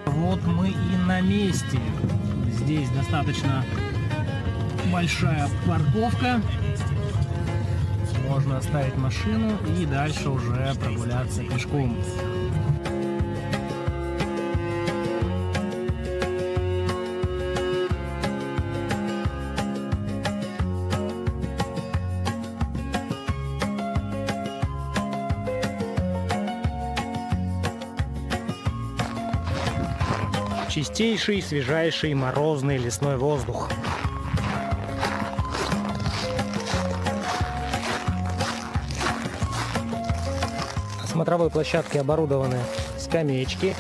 Вот мы и на месте. Здесь достаточно большая парковка. Можно оставить машину и дальше уже прогуляться пешком. Чистейший, свежайший морозный лесной воздух. На смотровой площадке оборудованы скамеечки.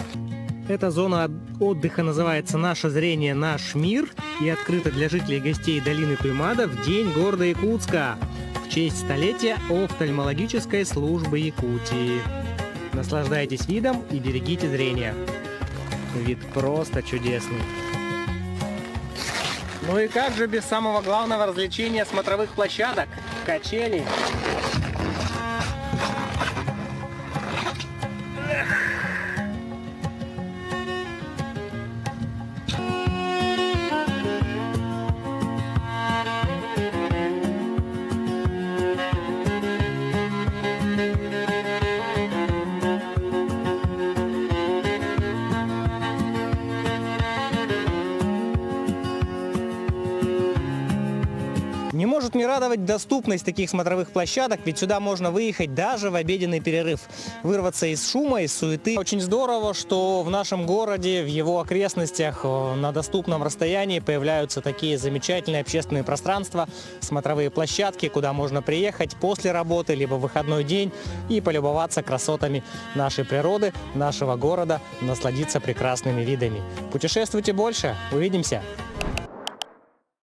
Эта зона отдыха называется «Наше зрение, наш мир» и открыта для жителей и гостей долины Туймада в день города Якутска в честь столетия офтальмологической службы Якутии. Наслаждайтесь видом и берегите зрение. Вид просто чудесный. Ну и как же без самого главного развлечения смотровых площадок — качели. Не может не радовать доступность таких смотровых площадок, ведь сюда можно выехать даже в обеденный перерыв, вырваться из шума, из суеты. Очень здорово, что в нашем городе, в его окрестностях на доступном расстоянии появляются такие замечательные общественные пространства, смотровые площадки, куда можно приехать после работы, либо в выходной день и полюбоваться красотами нашей природы, нашего города, насладиться прекрасными видами. Путешествуйте больше, увидимся!